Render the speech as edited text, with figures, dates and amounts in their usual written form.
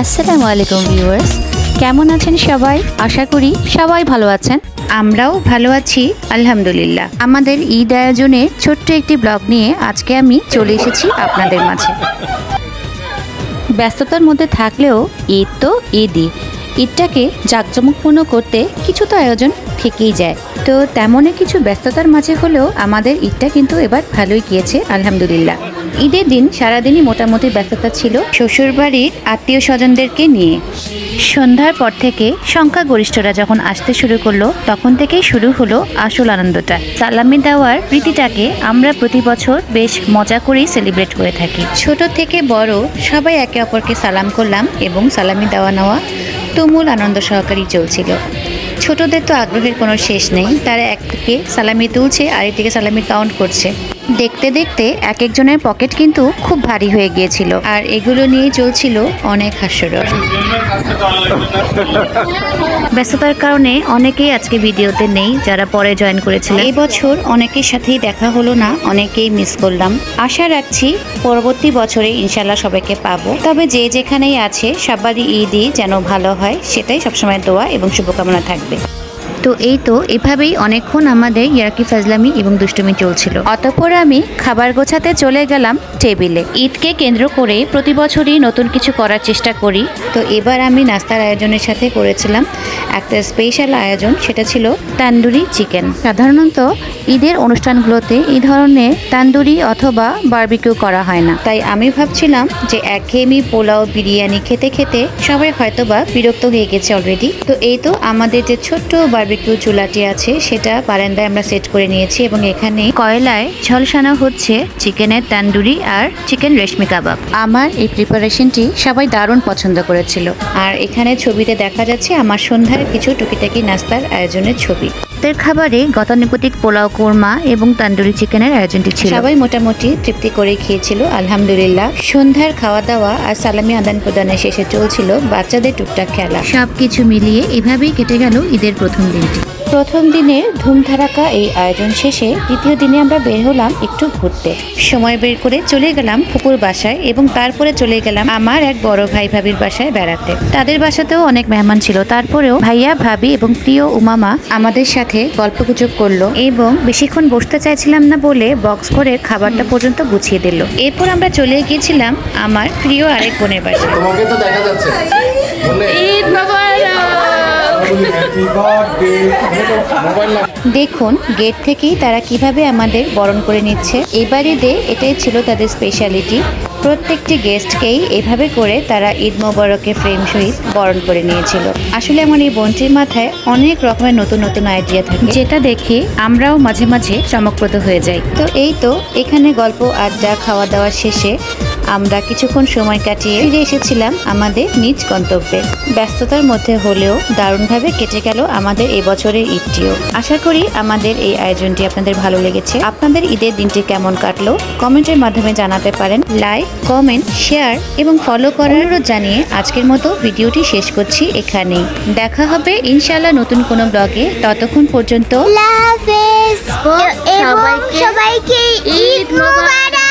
আসসালামু আলাইকুম ভিউয়ার্স, কেমন আছেন সবাই? আশা করি সবাই ভালো আছেন। আমরাও ভালো আছি আলহামদুলিল্লাহ। আমাদের ঈদ আয়োজনের ছোট্ট একটি ব্লগ নিয়ে আজকে আমি চলে এসেছি আপনাদের মাঝে। ব্যস্ততার মধ্যে থাকলেও ঈদ তো ঈদই। ঈদটাকে জাঁকজমকপূর্ণ করতে কিছু তো আয়োজন থেকেই যায়। তো তেমনই কিছু ব্যস্ততার মাঝে হলেও আমাদের ঈদটা কিন্তু এবার ভালোই গিয়েছে আলহামদুলিল্লাহ। ঈদের দিন সারাদিনই মোটামুটি ব্যস্ততা ছিল শ্বশুরবাড়ির আত্মীয় স্বজনদেরকে নিয়ে। সন্ধ্যার পর থেকে সংখ্যাগরিষ্ঠরা যখন আসতে শুরু করলো তখন থেকেই শুরু হলো আসল আনন্দটা। সালামি দেওয়ার রীতিটাকে আমরা প্রতি বছর বেশ মজা করেই সেলিব্রেট করে থাকি। ছোট থেকে বড় সবাই একে অপরকে সালাম করলাম এবং সালামি দেওয়া নেওয়া তুমুল আনন্দ সহকারী চলছিল। ছোটদের তো আগ্রহের কোনো শেষ নেই, তারা একদিকে সালামি তুলছে আর একদিকে সালামি কাউন্ট করছে। দেখতে দেখতে এক একজনের পকেট কিন্তু খুব ভারী হয়ে গিয়েছিল, আর এগুলো নিয়ে চলছিল অনেক হাস্যরস। ব্যস্ততার কারণে অনেকেই আজকে ভিডিওতে নেই, যারা পরে জয়েন করেছিল। এই বছর অনেকের সাথেই দেখা হলো না, অনেকেই মিস করলাম। আশা রাখছি পরবর্তী বছরে ইনশাল্লাহ সবাইকে পাবো। তবে যে যেখানেই আছে সবারই ঈদই যেন ভালো হয়, সেটাই সবসময় দোয়া এবং শুভকামনা থাকবে। তো এই তো এভাবেই অনেকক্ষণ আমাদের ইয়ার্কি ফাজলামি এবং দুষ্টুমি চলছিল। অতঃপর আমি খাবার গোছাতে চলে গেলাম টেবিলে। ঈদকে কেন্দ্র করে প্রতি বছরই নতুন কিছু করার চেষ্টা করি। তো এবার আমি নাস্তার আয়োজনের সাথে করেছিলাম একটা স্পেশাল আয়োজন, সেটা ছিল তান্দুরি চিকেন। সাধারণত ঈদের অনুষ্ঠানগুলোতে এই ধরনের তান্দুরি অথবা বারবিকিউ করা হয় না, তাই আমি ভাবছিলাম যে একঘেয়েমি পোলাও বিরিয়ানি খেতে খেতে সবাই হয়তোবা বিরক্ত হয়ে গেছে অলরেডি। তো এই তো আমাদের যে ছোট্ট বারবিকিউ চুলাটি আছে সেটা বারান্দায় আমরা সেট করে নিয়েছি এবং এখানে কয়লায় ঝলসানো হচ্ছে চিকেনের তান্দুরি আর চিকেন রেশমি কাবাব। আমার এই প্রিপারেশনটি সবাই দারুণ পছন্দ করেছিল। আর এখানে ছবিতে দেখা যাচ্ছে আমার সন্ধ্যার কিছু টুকিটাকি নাস্তার আয়োজনের ছবি। খাবারে গতানুগতিক পোলাও কোরমা এবং তান্দুরি চিকেনের আয়োজনটি ছিল। সবাই মোটামুটি তৃপ্তি করে খেয়েছিল আলহামদুলিল্লাহ। সন্ধ্যার খাওয়া দাওয়া আর সালামি আদান প্রদানের শেষে চলছিল বাচ্চাদের টুকটাক খেলা। সবকিছু মিলিয়ে এভাবেই কেটে গেল ঈদের প্রথম দিনটি। প্রথম দিনের ধুমধারাকা এই আয়োজন শেষে দ্বিতীয় দিনে আমরা বের হলাম একটু ঘুরতে। সময় বের করে চলে গেলাম ফুপুর বাসায় এবং তারপরে চলে গেলাম আমার এক বড় ভাই ভাবির বাসায় বেড়াতে। তাদের বাসাতেও অনেক মেহমান ছিল, তারপরেও ভাইয়া ভাবি এবং প্রিয় উমামা আমাদের সাথে গল্পগুজব করলো এবং বেশিক্ষণ বসতে চাইছিলাম না বলে বক্স করে খাবারটা পর্যন্ত গুছিয়ে দিল। এরপর আমরা চলে গিয়েছিলাম আমার প্রিয় আরেক বোনের বাসায়। দেখুন গেট থেকেই তারা কিভাবে আমাদের বরণ করে নিচ্ছে। এবার ঈদে এটাই ছিল তাদের স্পেশালিটি। প্রত্যেকটি গেস্টকেই এভাবে করে তারা ঈদ মোবারকে ফ্রেম সহিত বরণ করে নিয়েছিল। আসলে আমার এই বোনটির মাথায় অনেক রকমের নতুন নতুন আইডিয়া থাকে, যেটা দেখে আমরাও মাঝে মাঝে চমকপ্রদ হয়ে যাই। তো এই তো এখানে গল্প আড্ডা খাওয়া দাওয়া শেষে আমরা কিছুক্ষণ সময় কাটিয়ে ফিরে এসেছিলাম আমাদের নিজ গন্তব্যে। ব্যস্ততার মধ্যে হলেও দারুণভাবে কেটে গেল আমাদের এবছরের ঈদটিও। আশা করি আমাদের এই আয়োজনটি আপনাদের ভালো লেগেছে। আপনাদের ঈদের দিনটি কেমন কাটলো কমেন্টের মাধ্যমে জানাতে পারেন। লাইক, কমেন্ট, শেয়ার এবং ফলো করার অনুরোধ জানিয়ে আজকের মতো ভিডিওটি শেষ করছি এখানেই। দেখা হবে ইনশাআল্লাহ নতুন কোনো ব্লগে। ততক্ষণ পর্যন্ত আল্লাহ হাফেজ। সবাইকে ঈদ মোবারক।